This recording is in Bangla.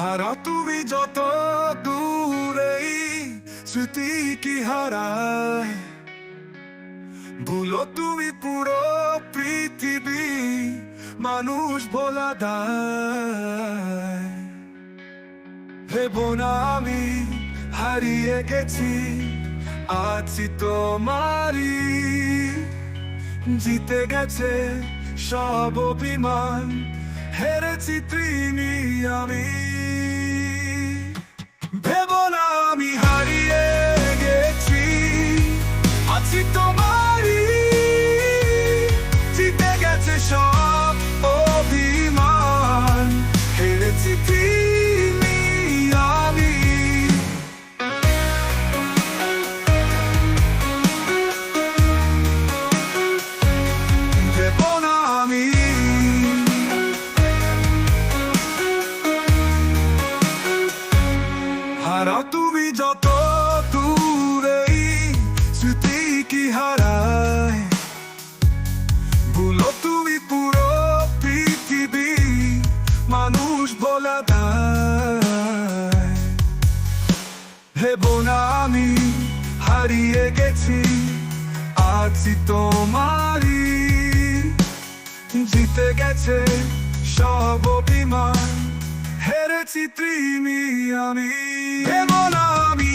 হারা তুমি যত দূরেই স্মৃতি কি হারায়, ভুলো তুমি পুরো পৃথিবী, মানুষ ভোলা দায়। ভেবো না আমি হারিয়ে গেছি, আছি তোমারই। জিতে গেছে সব অভিমান, হেরেছি তুমি আমি। ভেবো না আমি হারিয়ে গেছি, আছি তোমারই। জিতে গেছে সব অভিমান, হেরেছি তুমি আমি। ভেবো না আমি হারাও তুমি যত দূরেই স্মৃতি কি হারায়, ভুলো তুমি পুরো পৃথিবী, মানুষ ভোলা দায়। ভেবো না আমি হারিয়ে গেছি, আছি তোমারই। জিতে গেছে সব অভিমান, হেরেছি তুমি আমি। ভেবো না আমি